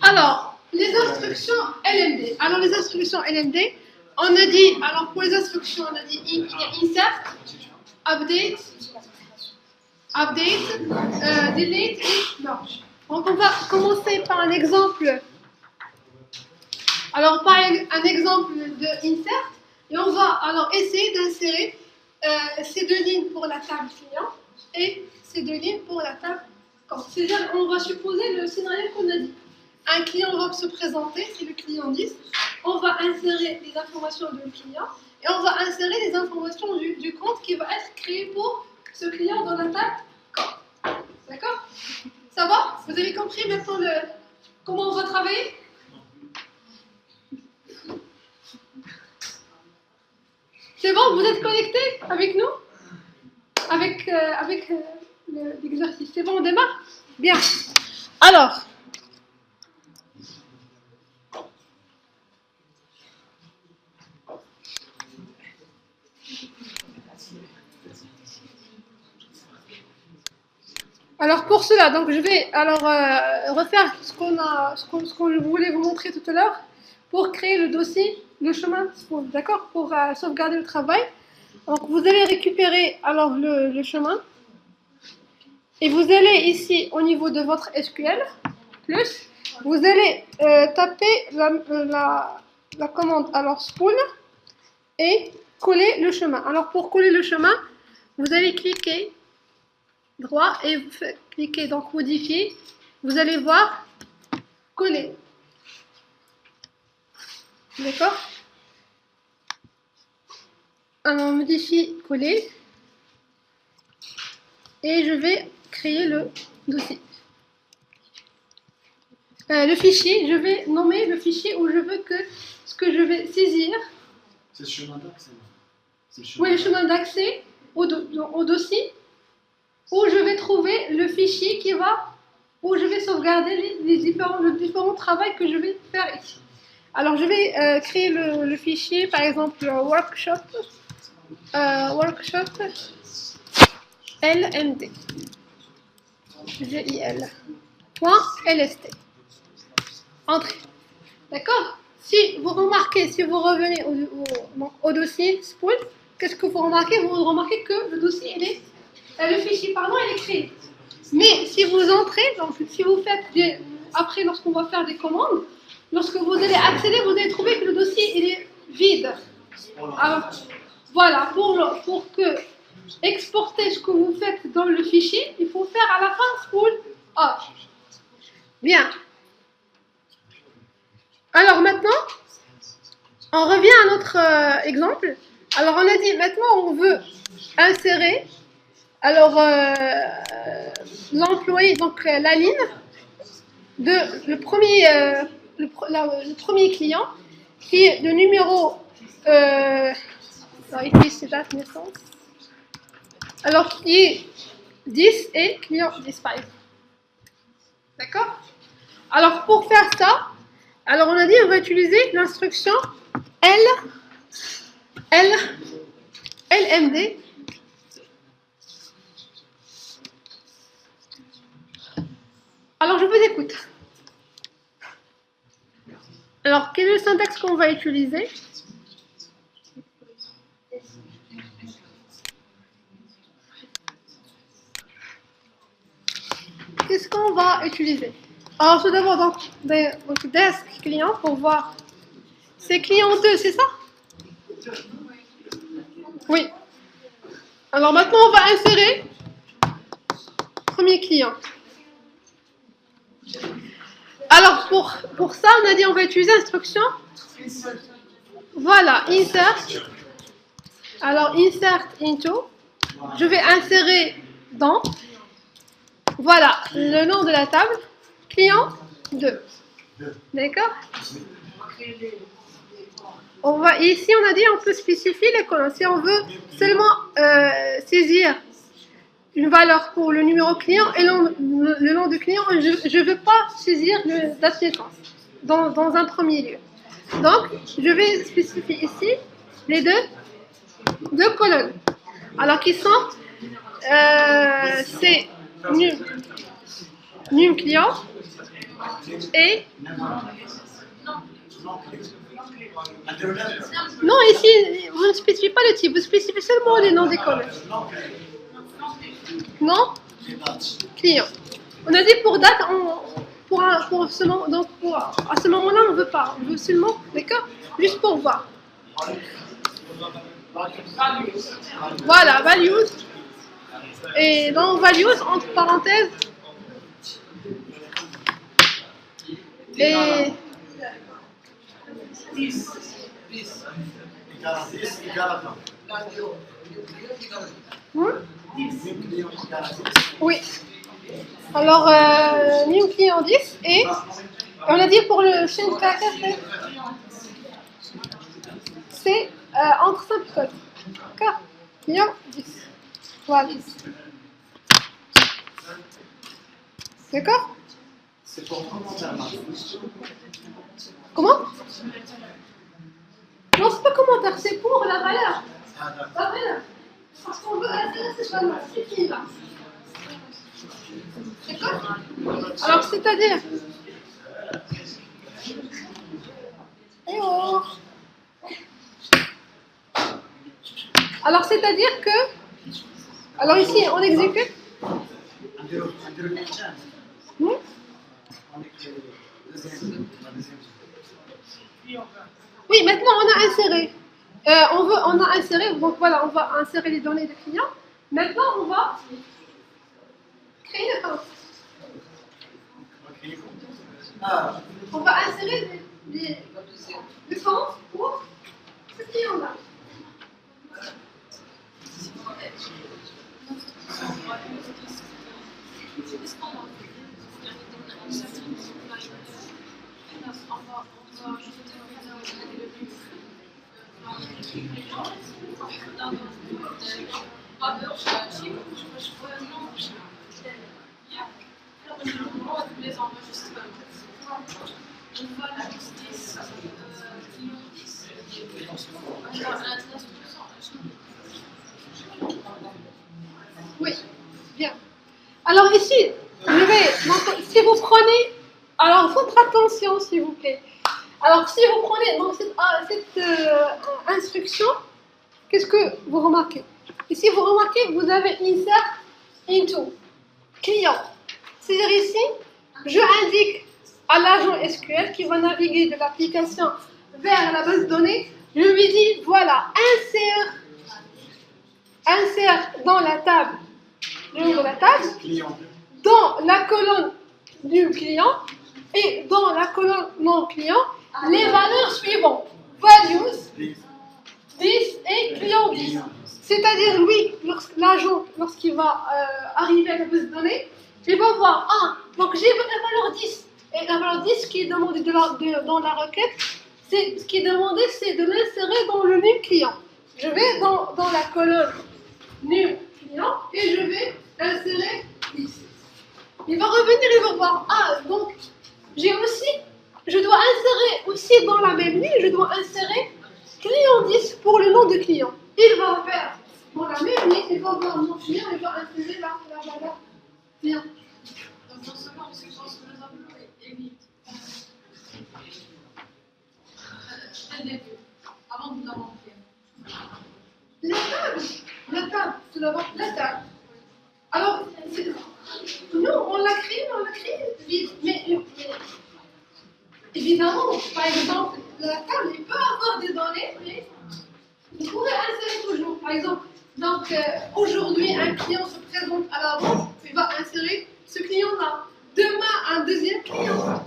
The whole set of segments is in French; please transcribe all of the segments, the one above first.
Alors, les instructions LMD. Alors, les instructions LMD, on a dit, alors pour les instructions, on a dit il y a insert, update, delete et merge. Donc, on va commencer par un exemple. Alors, par un exemple de insert, et on va alors essayer d'insérer ces deux lignes pour la table client et ces deux lignes pour la table compte. C'est-à-dire, on va supposer le scénario qu'on a dit. Un client va se présenter, c'est le client 10. On va insérer les informations du client et on va insérer les informations du compte qui va être créé pour ce client dans la table compte. D'accord? Ça va? Vous avez compris maintenant comment on va travailler? C'est bon, vous êtes connectés avec nous? Avec l'exercice. C'est bon, on démarre? Bien. Alors, pour cela, donc je vais refaire ce qu'on voulait vous montrer tout à l'heure pour créer le dossier, le chemin, d'accord, pour sauvegarder le travail. Donc vous allez récupérer alors le chemin et vous allez ici au niveau de votre SQL plus, vous allez taper la commande alors spool et coller le chemin. Alors pour coller le chemin, vous allez cliquer droit et vous cliquez donc modifier, vous allez voir coller. D'accord? Alors modifie coller et je vais créer le dossier. Le fichier, je vais nommer le fichier où je veux que ce que je vais saisir. C'est le chemin d'accès. Oui, le chemin d'accès au dossier où je vais trouver le fichier où je vais sauvegarder le différent travail que je vais faire ici. Alors je vais créer le fichier, par exemple workshop LMD GIL.lst. Entrée. D'accord? Si vous revenez au dossier spool, qu'est-ce que vous remarquez? Vous remarquez que le dossier, le fichier, il est créé. Mais si vous entrez, donc si vous faites après, lorsqu'on va faire des commandes, lorsque vous allez accéder, vous allez trouver que le dossier il est vide. Alors, voilà, pour exporter ce que vous faites dans le fichier, il faut faire à la fin spool off. Bien. Alors maintenant, on revient à notre exemple. Alors on a dit maintenant on veut insérer l'employé, donc la ligne de le premier client qui est le numéro ici c'est date de naissance. Alors qui est 10 et client 10 par exemple. D'accord? Alors pour faire ça, alors on a dit on va utiliser l'instruction LMD. Alors je vous écoute. Alors quel est le syntaxe qu'on va utiliser? Qu'est-ce qu'on va utiliser? Alors tout d'abord donc desk client pour voir. C'est client 2, c'est ça? Oui. Alors maintenant on va insérer premier client. Alors pour ça on a dit on va utiliser l'instruction. Voilà, insert. Alors insert into. Je vais insérer dans. Voilà, le nom de la table. Client 2. D'accord? Ici, on a dit on peut spécifier les colonnes. Si on veut seulement saisir une valeur pour le numéro client et le nom du client, je ne veux pas saisir le date de naissance dans un premier lieu. Donc, je vais spécifier ici les deux colonnes. Alors, qui sont c'est num client et... Non, ici, vous ne spécifiez pas le type, vous spécifiez seulement les noms des colonnes. Non, client. On a dit pour date, pour ce moment, donc à ce moment-là, on ne veut pas. On veut seulement, d'accord, juste pour voir. Voilà, values. Et dans values, entre parenthèses, et 10 égale à 10 égale à 20. 10 clients égale à 10. Oui. Alors, new client 10 et on a dit pour le change caractère, c'est entre 5 codes. D'accord, client 10. Voilà. D'accord? C'est pour commentaire. Comment? Non, c'est pas commentaire, c'est pour la valeur. La valeur. Parce qu'on veut intéresser cette valeur. C'est qui là? D'accord? Alors, c'est-à-dire. Eh oh. Alors, c'est-à-dire que. Alors, ici, on exécute. Oui, maintenant on a inséré. On a inséré, donc voilà, on va insérer les données des clients. Maintenant, on va créer le compte. On va insérer les comptes pour ce client-là. Oui, bien. Alors ici, si vous prenez, alors faites attention s'il vous plaît. Alors si vous prenez donc, cette instruction, qu'est-ce que vous remarquez? Ici vous remarquez que vous avez insert into client. C'est-à-dire ici, je indique à l'agent SQL qui va naviguer de l'application vers la base de données, je lui dis voilà, insère dans la table, le nom de la table, dans la colonne du client et dans la colonne non client, les valeurs suivantes. Values, 10 et client 10. C'est-à-dire, lui, l'agent, lorsqu'il va arriver à la base de données, il va voir, donc j'ai la valeur 10. Et la valeur 10 qui est demandée dans la requête, ce qui est demandé, c'est de l'insérer dans le num client. Je vais dans la colonne num client et je vais insérer 10. Il va revenir, il va voir, donc je dois insérer aussi dans la même ligne, je dois insérer client 10 pour le nom de client. Il va faire dans la même ligne, il va voir mon client, il va insérer la valeur client. Donc non seulement on séquence le tableau et vite. Dès le début, avant de l'avoir fait. La table, tout d'abord, la table. Alors, nous, on l'a créé vite, mais évidemment, par exemple, la table, il peut avoir des données, mais vous pouvez insérer toujours. Par exemple, donc aujourd'hui, un client se présente à la banque, il va insérer ce client-là. Demain, un deuxième client.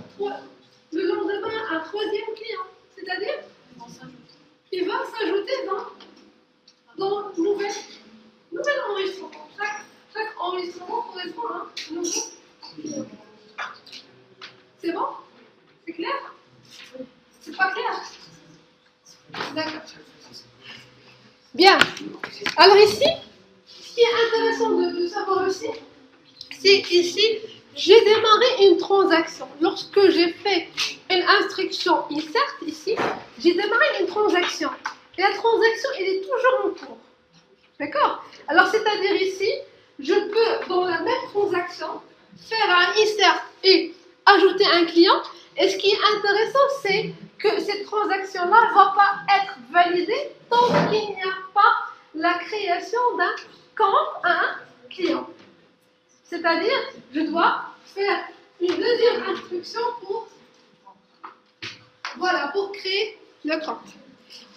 Le lendemain, un troisième client. C'est-à-dire, il va s'ajouter dans nouvel enregistrement. Chaque enregistrement correspond à un nouveau client. C'est bon? C'est clair? C'est pas clair? D'accord. Bien. Alors ici, ce qui est intéressant de savoir aussi, c'est ici, j'ai démarré une transaction. Lorsque j'ai fait une instruction insert ici, j'ai démarré une transaction. Et la transaction, elle est toujours en cours. D'accord? Alors, c'est-à-dire ici, je peux, dans la même transaction, faire un insert ajouter un client. Et ce qui est intéressant, c'est que cette transaction-là ne va pas être validée tant qu'il n'y a pas la création d'un compte à un client. C'est-à-dire, je dois faire une deuxième instruction pour, voilà, pour créer le compte.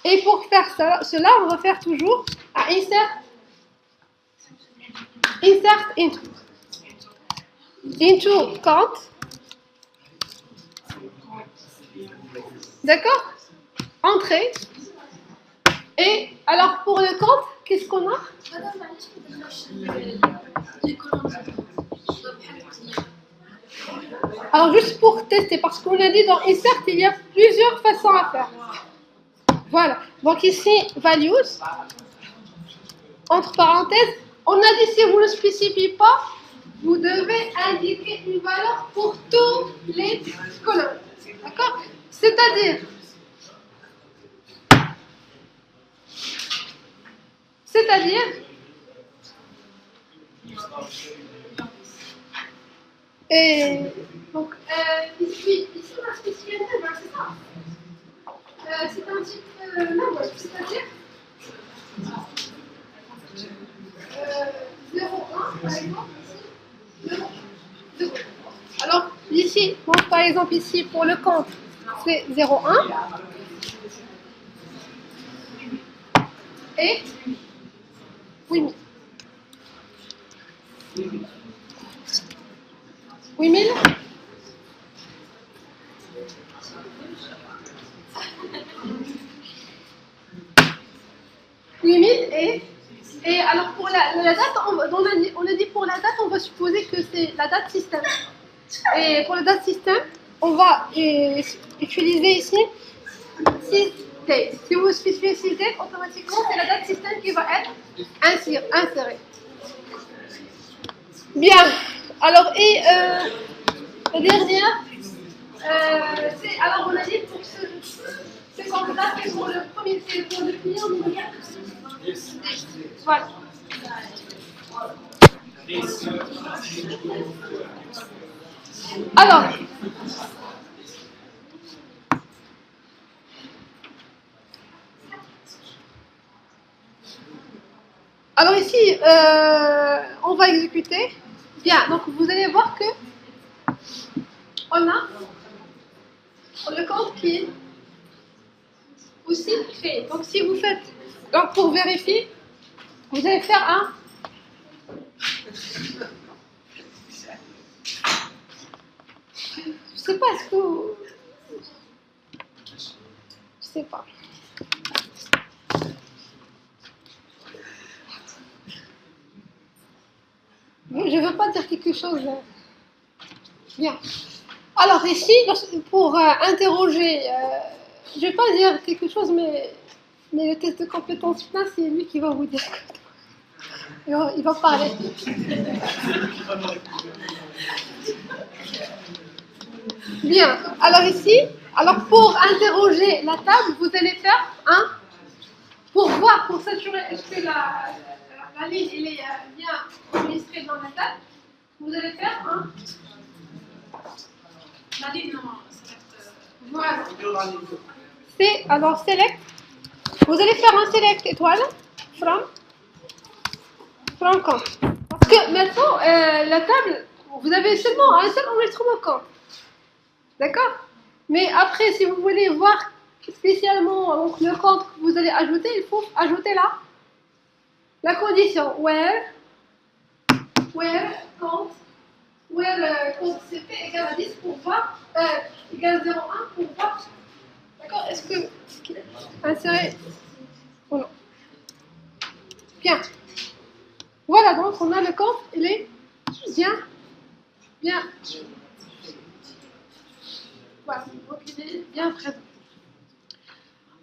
Et pour faire cela, on va faire toujours un insert into compte. D'accord? Entrée. Et alors pour le compte, qu'est-ce qu'on a? Alors juste pour tester, parce qu'on a dit dans insert, il y a plusieurs façons à faire. Voilà. Donc ici, values, entre parenthèses, on a dit si vous ne spécifiez pas, vous devez indiquer une valeur pour tous les colonnes. D'accord? C'est-à-dire, et donc ici on a spécifié un number, c'est ça? C'est un type number, c'est-à-dire 0,1 par exemple, ici 0,0. Alors ici, bon, par exemple ici pour le compte, c'est 0,1 et 8000. 8000 et alors pour la date, on a dit pour la date, on va supposer que c'est la date système. Et pour la date système, on va utiliser ici 6 dates. Si vous spécifiez 6 dates, automatiquement, c'est la date système qui va être insérée. Bien. Alors, et la dernière, alors on a dit pour ce compte-là, c'est pour le premier, c'est pour le client numéro 4. Voilà. Alors ici, on va exécuter. Bien, donc vous allez voir que on a le compte qui est aussi créé. Donc si vous faites, donc pour vérifier, vous allez faire un je sais pas, est-ce que je sais pas. Je ne veux pas dire quelque chose. Bien. Alors ici, pour interroger, je ne vais pas dire quelque chose, mais le test de compétence finale, c'est lui qui va vous dire. Il va parler. Bien. Alors ici, pour interroger la table, vous allez faire un, pour voir, pour s'assurer est-ce que la ligne elle est bien enregistrée dans la table, vous allez faire un. La ligne, non, Voilà. C'est, alors, select. Vous allez faire un select étoile from compte. Parce que maintenant, la table, vous avez seulement un seul enregistrement compte. D'accord? Mais après, si vous voulez voir spécialement donc, le compte que vous allez ajouter, il faut ajouter la condition where compte CP égale à 10 pour voir, égale 0,1 pour voir. D'accord? Est-ce que insérer ou non? Bien. Voilà, donc on a le compte, il est bien. Voilà, donc il est bien présent.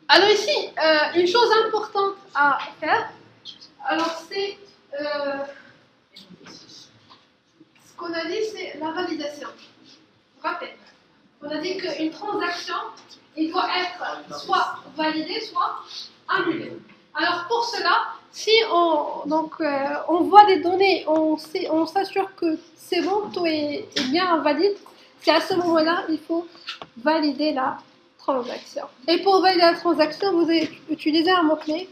Alors ici, une chose importante à faire, alors c'est ce qu'on a dit, c'est la validation. Rappelez, on a dit qu'une transaction, il doit être soit validée, soit annulée. Alors pour cela, si on voit des données, on s'assure que c'est bon, tout est bien valide, c'est à ce moment-là, il faut valider la transaction. Et pour valider la transaction, vous allez utiliser un mot-clé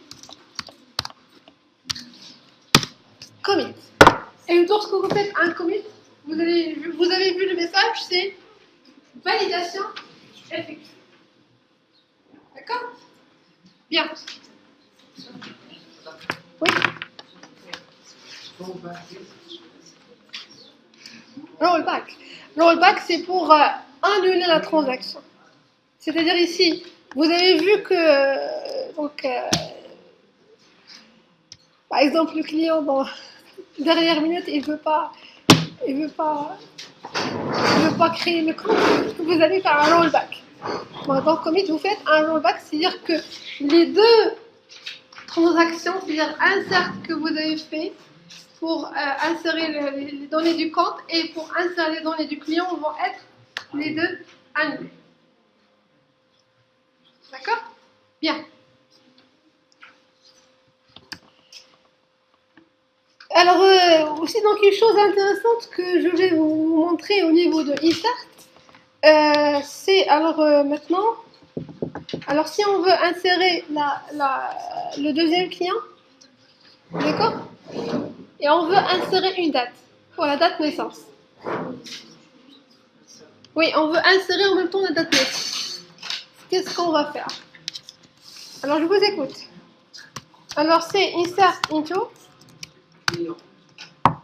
commit. Et lorsque vous faites un commit, vous avez vu le message, c'est validation effectuée. D'accord? Bien. Oui. Rollback. Rollback, c'est pour annuler la transaction. C'est-à-dire ici, vous avez vu que, par exemple, le client, dans dernière minute, il veut pas créer le compte, vous allez faire un rollback. Bon, donc, commit, vous faites un rollback, c'est-à-dire que les deux transactions, c'est-à-dire insert que vous avez fait pour insérer les données du compte et pour insérer les données du client vont être les deux annulés. D'accord? Bien. Alors, aussi, donc, une chose intéressante que je vais vous montrer au niveau de insert, c'est, maintenant, alors si on veut insérer le deuxième client, d'accord? Et on veut insérer une date, pour la date naissance. Oui, on veut insérer en même temps la date naissance. Qu'est-ce qu'on va faire? Alors, je vous écoute. Alors, c'est insert into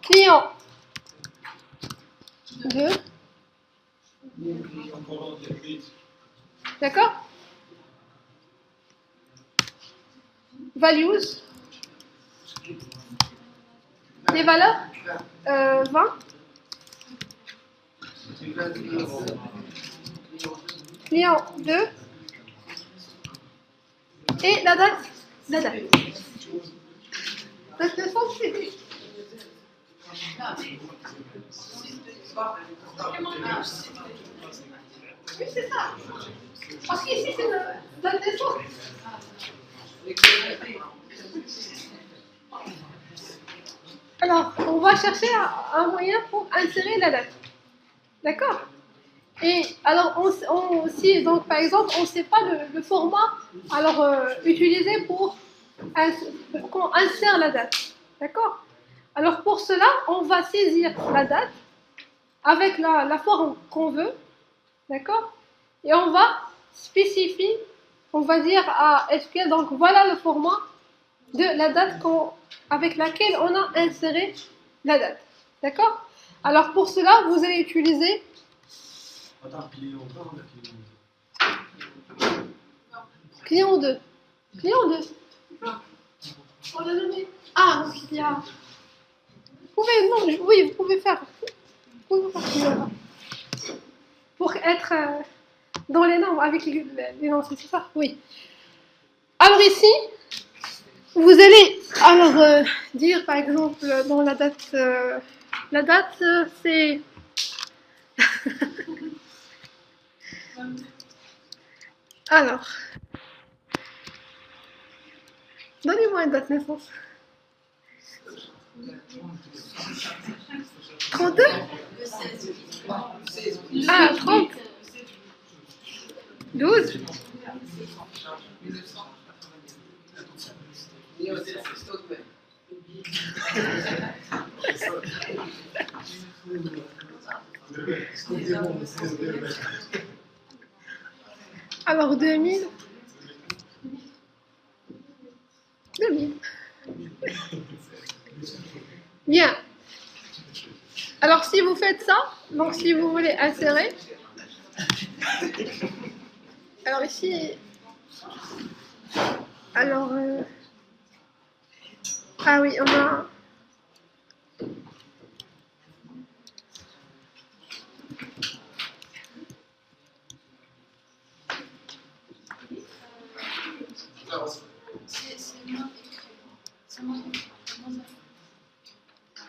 client 2. D'accord? Values. Les valeurs 20. Client 2. Et la date. La date. Date naissance, c'est... Oui, c'est ça. Parce qu'ici, c'est la date naissance. Alors, on va chercher un moyen pour insérer la date. D'accord? Et alors, si, donc, par exemple, on ne sait pas le format utilisé pour qu'on insère la date. D'accord? Alors, pour cela, on va saisir la date avec la forme qu'on veut. D'accord? Et on va spécifier, on va dire à SQL, donc voilà le format de la date avec laquelle on a inséré la date. D'accord? Alors pour cela, vous allez utiliser... Client 2. Client 2. On l'a nommé. Ah, donc il y a... Oui, vous pouvez faire. Pour être dans les nombres, avec les nombres, c'est ça? Oui. Alors ici, vous allez dire par exemple dans la date c'est alors donnez-moi une date naissance. 32? Ah, 30. 12. Alors 2000. 2000. Bien. Alors si vous faites ça, donc si vous voulez insérer, alors ici, ah oui, on a...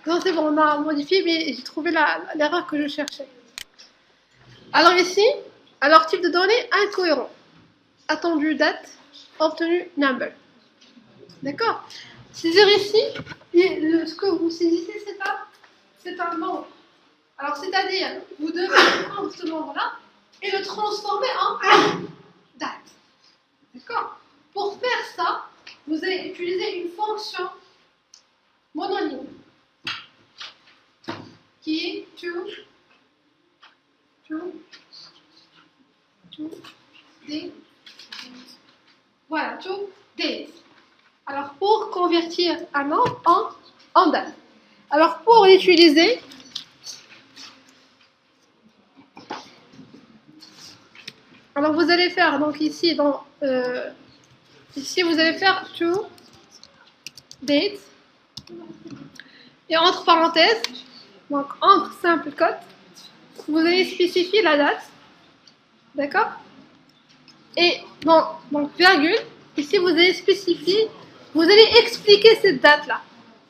Non, c'est bon, on a modifié, mais j'ai trouvé l'erreur que je cherchais. Alors ici, type de données incohérent. Attendu date, obtenu number. D'accord? C'est-à-dire ici, ce que vous saisissez, c'est un nombre. Alors, c'est-à-dire, vous devez prendre ce format-là et le transformer en date. D'accord? Pour faire ça, vous allez utiliser une fonction mononyme qui est to day. Voilà, to days. Alors, pour convertir un nombre en date. Alors, pour l'utiliser, alors vous allez faire, donc ici, ici vous allez faire to date, et entre parenthèses, donc entre simple cote, vous allez spécifier la date, d'accord? Et donc virgule, ici vous allez spécifier, vous allez expliquer cette date-là,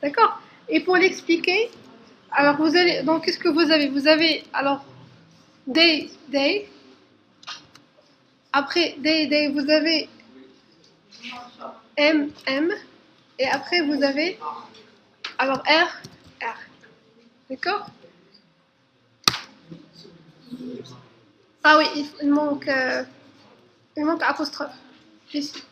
d'accord? Et pour l'expliquer, alors vous allez, donc qu'est-ce que vous avez? Vous avez alors day, après day, vous avez M, et après vous avez alors R, d'accord? Ah oui, il manque apostrophe ici.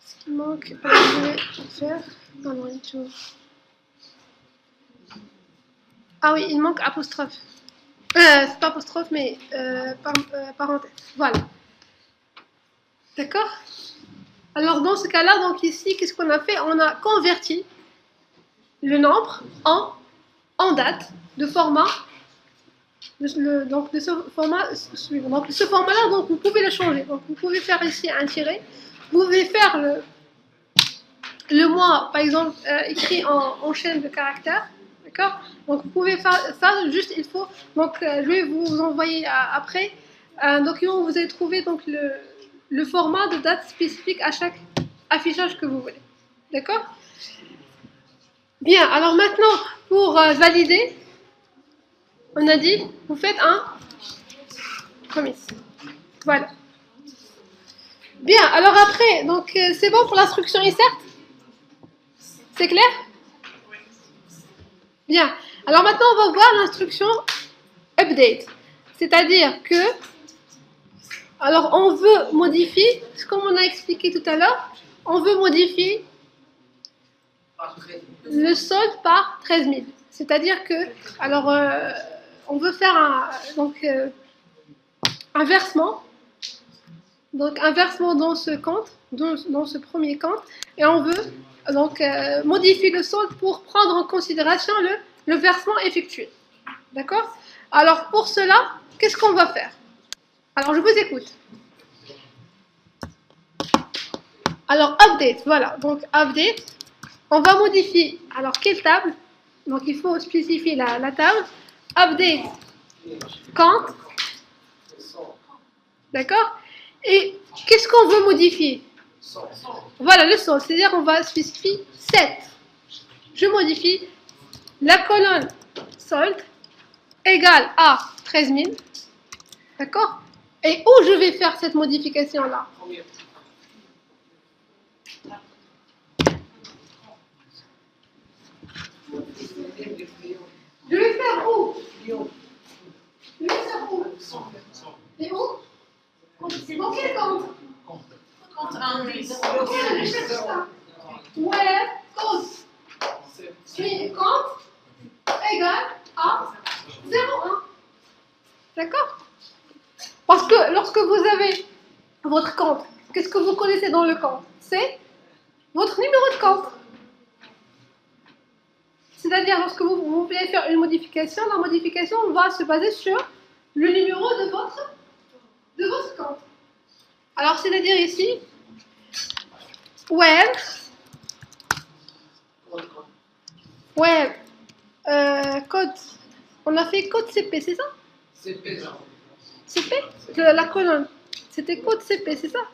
Ce qui manque, je vais faire. Ah oui, il manque apostrophe. C'est pas apostrophe, mais parenthèse. Voilà. D'accord? Alors dans ce cas-là, donc ici, qu'est-ce qu'on a fait? On a converti le nombre en date de format. Donc de ce format suivant. Donc ce format-là, donc vous pouvez le changer. Donc vous pouvez faire ici un tiret. Vous pouvez faire le mois, par exemple, écrit en chaîne de caractères. D'accord? Donc vous pouvez faire ça, juste il faut. Donc je vais vous envoyer après un document où vous allez trouver donc le format de date spécifique à chaque affichage que vous voulez. D'accord? Bien, alors maintenant, pour valider, on a dit, vous faites un promise. Voilà. Bien, alors après, donc c'est bon pour l'instruction insert? C'est clair? Bien. Alors maintenant, on va voir l'instruction update. C'est-à-dire que, alors on veut modifier, comme on a expliqué tout à l'heure, on veut modifier le solde par 13 000. C'est-à-dire que, alors, on veut faire un versement. Donc un versement dans ce compte, dans ce premier compte, et on veut donc modifier le solde pour prendre en considération le versement effectué. D'accord? Alors pour cela, qu'est-ce qu'on va faire? Alors je vous écoute. Alors update, voilà. Donc update, on va modifier. Alors quelle table? Donc il faut spécifier la table. Update compte. D'accord? Et qu'est-ce qu'on veut modifier? Voilà le solde, c'est-à-dire qu'on va spécifier 7. Je modifie la colonne solde égale à 13 000. D'accord? Et où je vais faire cette modification-là? Je vais faire où? Je vais faire où? Et où? Dans quel compte? Compte 1, 10. Je cherche ça. Where compte égale à 0,1. D'accord? Parce que lorsque vous avez votre compte, qu'est-ce que vous connaissez dans le compte? C'est votre numéro de compte. C'est-à-dire, lorsque vous voulez faire une modification, la modification va se baser sur le numéro de votre compte. Alors, c'est-à-dire ici, where code, on a fait code CP, c'est ça? CP. CP? La colonne. C'était code CP, c'est ça?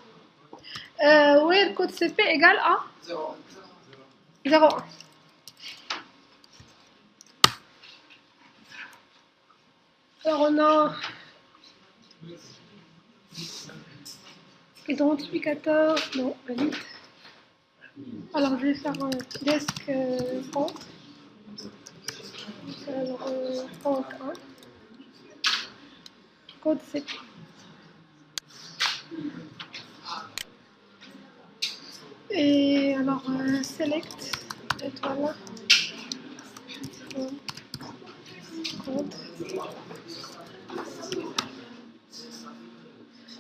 Where code CP égale à 0,1. Alors on a Identificateur, non, valide. Alors je vais faire un desk compte. Alors compte 1. Code CP. Et alors select étoile. Code.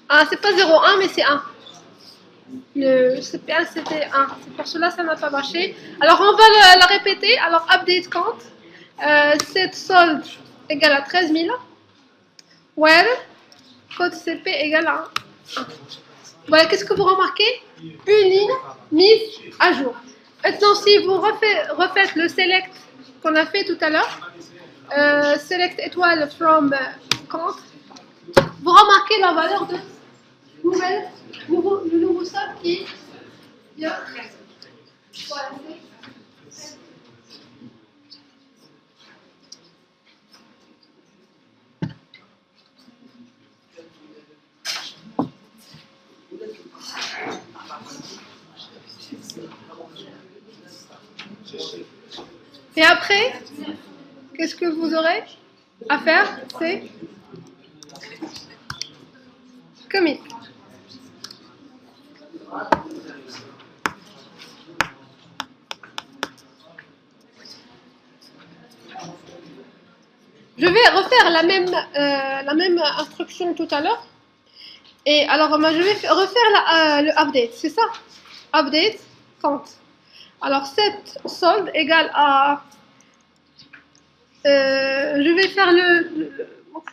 Ah, c'est pas 0,1 mais c'est 1. Le CP1 c'était 1. C'est pour cela que ça n'a pas marché. Alors on va la répéter. Alors update count. Set solde égale à 13 000. Where code CP égale à 1. Voilà, qu'est-ce que vous remarquez? Une ligne mise à jour. Maintenant, si vous refaites le select qu'on a fait tout à l'heure, select étoile from count, vous remarquez la valeur de le nouveau sol qui est 13. Voilà. Et après, qu'est-ce que vous aurez à faire? C'est commit. Je vais refaire la même instruction tout à l'heure. Et alors, je vais refaire le update, c'est ça? Update, count. Alors, set solde égale à... je vais faire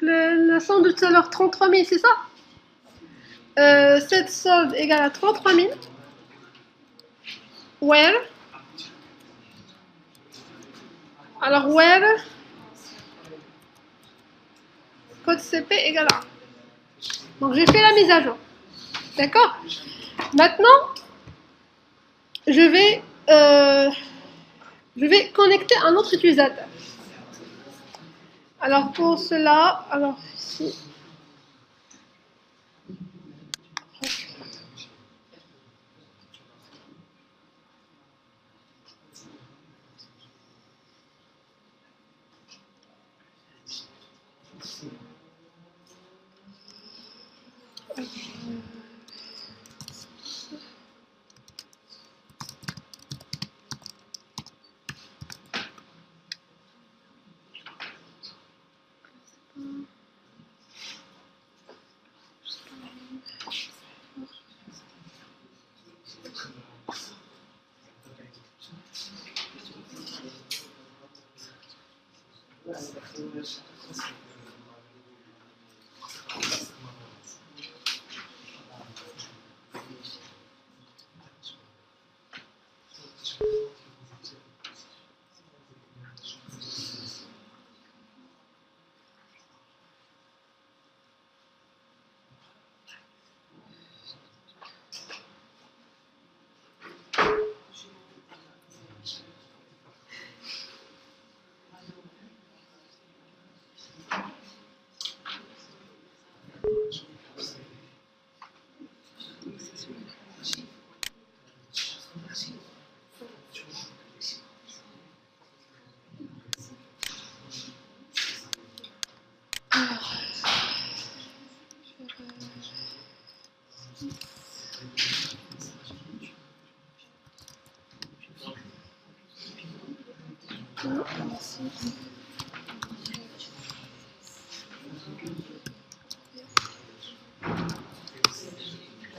la somme de tout à l'heure, 33 000, c'est ça? Set solde égale à 33 000. Where? Alors, where? Code CP égale à 1. Donc, j'ai fait la mise à jour. D'accord? Maintenant, je vais connecter un autre utilisateur. Alors, pour cela, alors ici.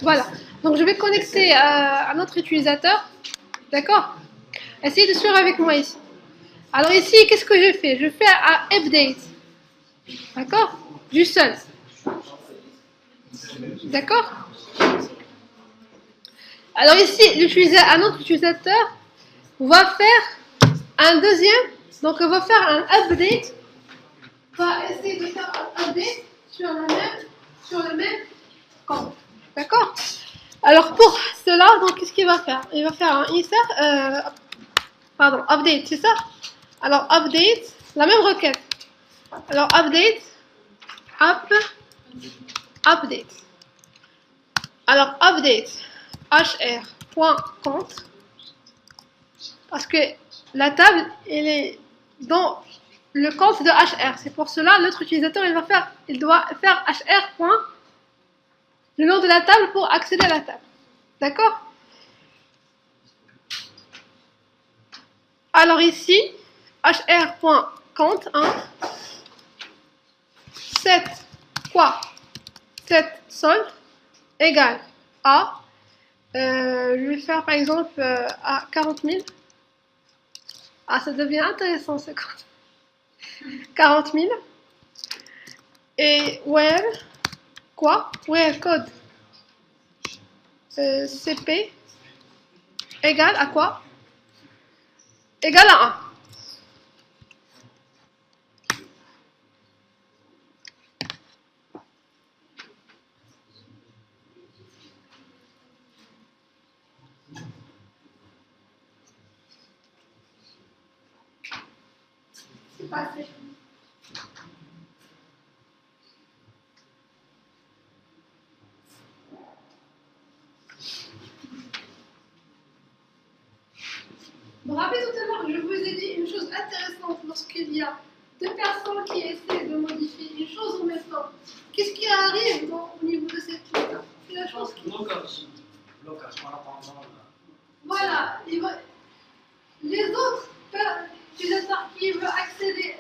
Voilà, donc je vais connecter à notre utilisateur, d'accord? Essayez de suivre avec moi ici. Alors ici, qu'est-ce que je fais? Je fais un update, d'accord? Du seul, d'accord? Alors ici, un autre utilisateur va faire un deuxième, donc on va faire un update, va essayer de faire un update sur le même compte. D'accord? Alors pour cela, donc qu'est-ce qu'il va faire? Il va faire un insert, update, c'est ça? Alors update, la même requête. Alors update, update. Alors, update hr.compte, parce que la table, elle est dans le compte de hr. C'est pour cela, notre utilisateur, il doit faire hr. Le nom de la table pour accéder à la table. D'accord? Alors ici, hr.compte, set quoi? Set solde égale à, je vais faire par exemple à 40 000. Ah, ça devient intéressant ce compte. 40 000. Et where quoi? Where code CP égale à quoi? Égale à 1. C'est passé. Vous vous rappelez tout à l'heure, je vous ai dit une chose intéressante lorsqu'il y a deux personnes qui essaient de modifier une chose en même temps. Qu'est-ce qui arrive au niveau de cette chose-là? C'est la chose qui... Blocage en attendant. Voilà. Les autres utilisateurs qui veulent accéder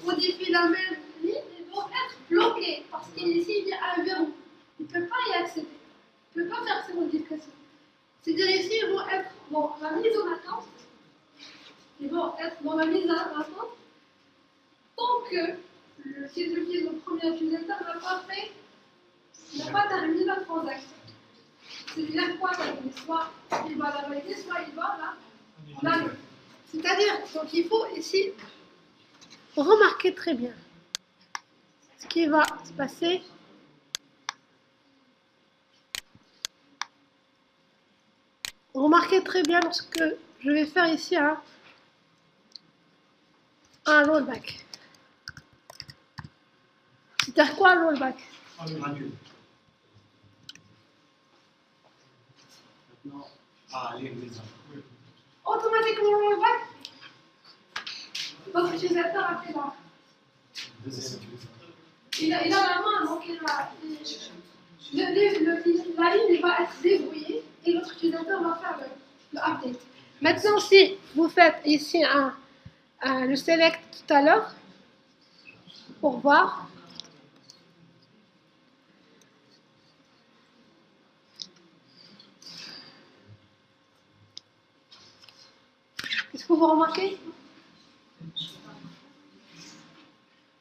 modifier la même ligne, ils vont être bloqués parce qu'ici il y a un verrou. Ils ne peuvent pas y accéder. Ils ne peuvent pas faire ces modifications. C'est-à-dire ici, ils vont être dans la mise en attente. Ils vont être dans la mise en attente tant que le premier utilisateur n'a pas terminé la transaction. C'est-à-dire quoi terminer? Soit il va la valider, soit il va la... C'est-à-dire, donc il faut ici remarquer très bien ce qui va se passer. Remarquez très bien lorsque je vais faire ici un rollback. C'est-à-dire quoi un rollback? Annule. Maintenant, Automatiquement rollback. Votre utilisateur a fait là. Il a la main, donc la ligne va être déverrouillée et l'autre utilisateur va faire le update. Maintenant, si vous faites ici le select tout à l'heure, pour voir, qu'est-ce que vous remarquez?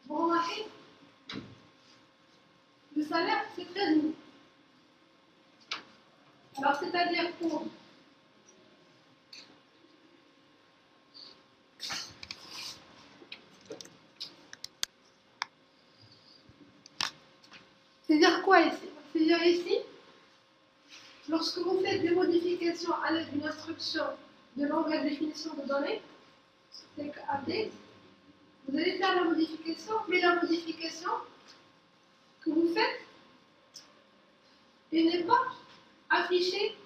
Vous remarquez? Le salaire, c'est 13 000. Alors, c'est-à-dire pour... C'est-à-dire quoi ici? C'est-à-dire ici, lorsque vous faites des modifications à l'aide d'une instruction de langage de définition de données, c'est que update, vous allez faire la modification, mais la modification que vous faites, elle n'est pas affichée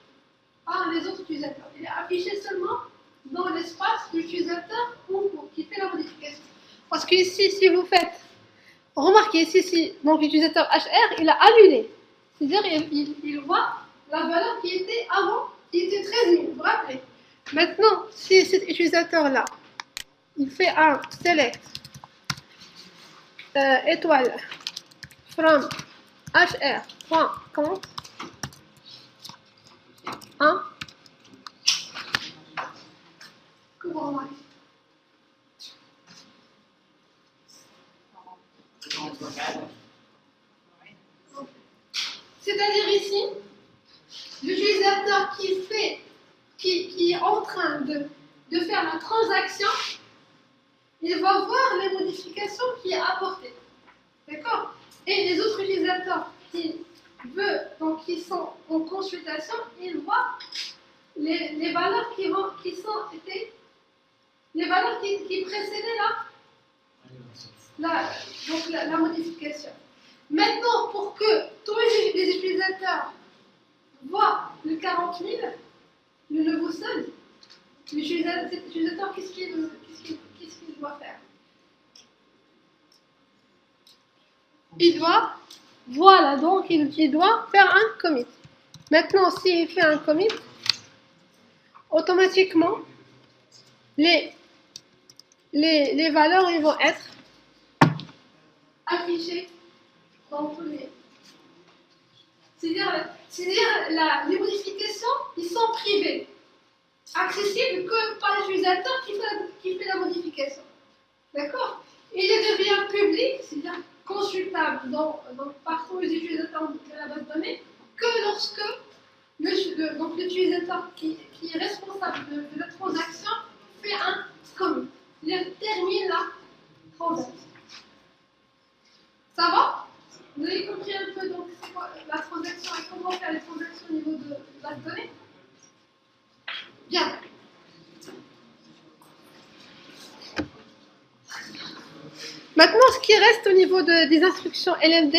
par les autres utilisateurs. Elle est affichée seulement dans l'espace de l'utilisateur qui fait la modification. Parce que ici, si vous faites, remarquez ici, si donc l'utilisateur HR, il a annulé. C'est-à-dire, il voit la valeur qui était avant, qui était 13 000, vous vous rappelez. Maintenant, si cet utilisateur-là, il fait un select étoile from hr.compte 1, que vous remarquez. C'est-à-dire ici, l'utilisateur qui est en train de faire la transaction, il va voir les modifications qui est apportées. D'accord? Et les autres utilisateurs qui sont en consultation, ils voient les valeurs les valeurs qui précédaient la modification. Maintenant, pour que tous les utilisateurs 40 000, le nouveau seuil, cet utilisateur, qu'est-ce qu'il doit faire? Il doit, voilà, donc il doit faire un commit. Maintenant, s'il fait un commit, automatiquement, les valeurs ils vont être affichées dans tous les... C'est-à-dire les modifications, ils sont privées, accessibles que par l'utilisateur qui fait la modification. D'accord? Il devient public, c'est-à-dire consultable par tous les utilisateurs de la base de données, que lorsque l'utilisateur qui est responsable de la transaction fait un commit. C'est-à-dire termine la transaction. Ça va? Vous avez compris un peu donc c'est quoi la transaction et comment faire les transactions au niveau de base de données? Bien. Maintenant, ce qui reste au niveau des instructions LMD,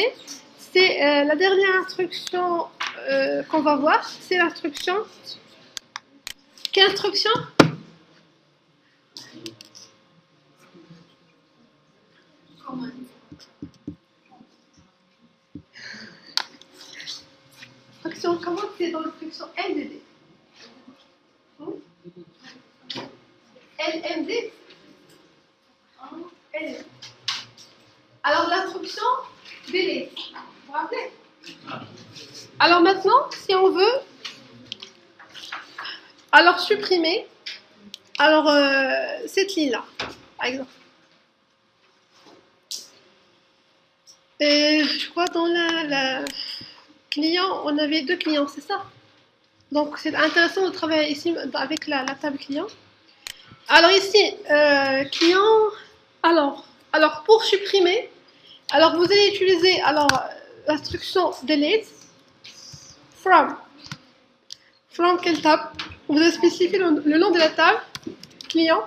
c'est la dernière instruction qu'on va voir, c'est l'instruction. Quelle instruction? Instruction commande, c'est dans l'instruction LDD. LMD. LMD. Alors l'instruction delete. Vous vous rappelez? Alors maintenant, si on veut supprimer cette ligne-là, par exemple. Je crois dans la client, on avait 2 clients, c'est ça? Donc c'est intéressant de travailler ici avec la table client. Alors ici, client, alors pour supprimer, vous allez utiliser l'instruction delete from quelle table? Vous allez spécifier le nom de la table client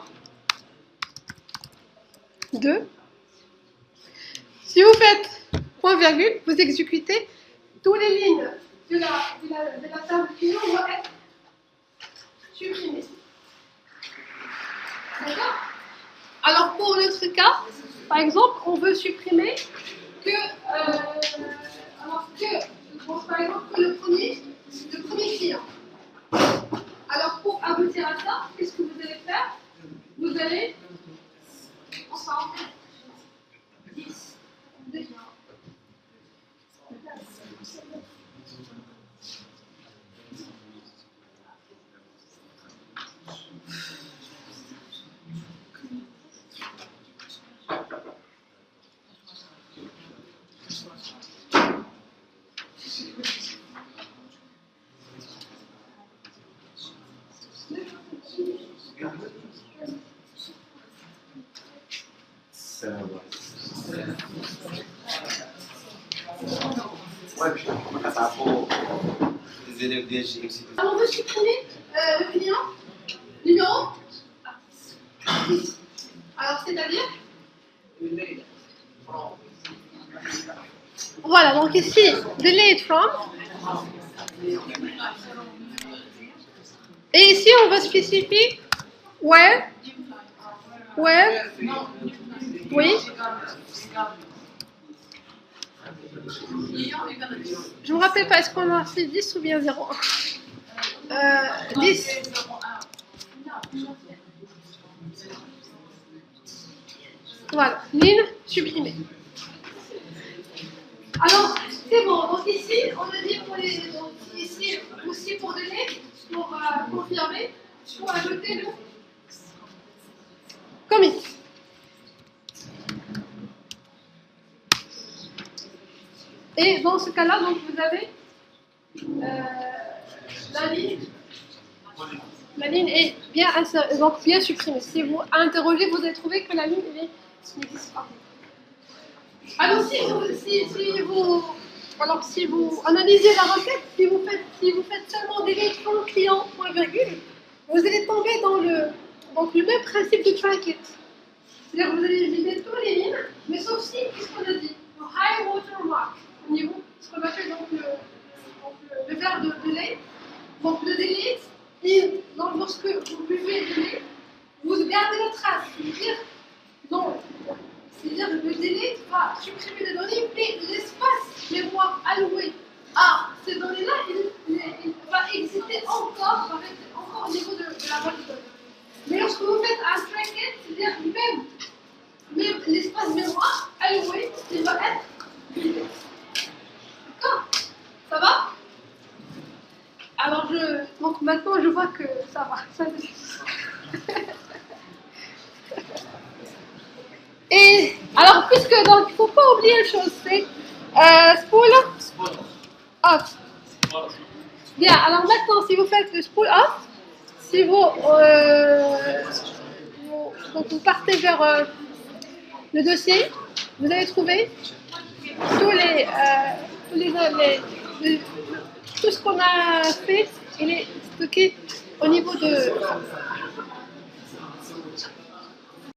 2. Si vous faites point virgule, vous exécutez toutes les lignes de la table client vont être supprimées. D'accord? Alors pour notre cas, par exemple, on veut supprimer que le premier client. Alors pour aboutir à ça, qu'est-ce que vous allez faire? Vous allez ensemble 10. Alors on veut supprimer le client numéro 10. Alors c'est-à-dire voilà, donc ici delete from et ici on va spécifier where oui. Je me rappelle pas, est-ce qu'on a fait 10 ou bien 0? 10. Voilà, ligne supprimée. Alors, c'est bon. Donc ici, on a dit pour ici aussi pour donner, pour confirmer, pour ajouter le commit. Et dans ce cas-là, donc vous avez la ligne est bien donc bien supprimée. Si vous interrogez, vous allez trouver que la ligne n'existe pas. Alors si vous analysez la requête, si vous faites seulement delete from client point virgule, vous allez tomber dans le même principe de trinket. C'est-à-dire que vous allez vider toutes les lignes, mais sauf si, qu'est-ce qu'on a dit? Le high watermark, au niveau, ce qu'on appelle donc le verbe de delay. Donc lorsque vous buvez le lait, vous gardez la trace. C'est-à-dire, non. C'est-à-dire que le délai va supprimer les données, mais l'espace mémoire alloué à ces données-là, il va exister encore, va rester encore au niveau de la base de données. Mais lorsque vous faites un track-it, c'est-à-dire même l'espace mémoire alloué, il va être vidé. D'accord? Ça va? Alors donc maintenant je vois que ça va. Et alors puisque donc il ne faut pas oublier une chose, c'est spool off. Bien, alors maintenant si vous faites le spool off, si donc vous partez vers le dossier, vous allez trouver tout ce qu'on a fait, il est stocké au niveau de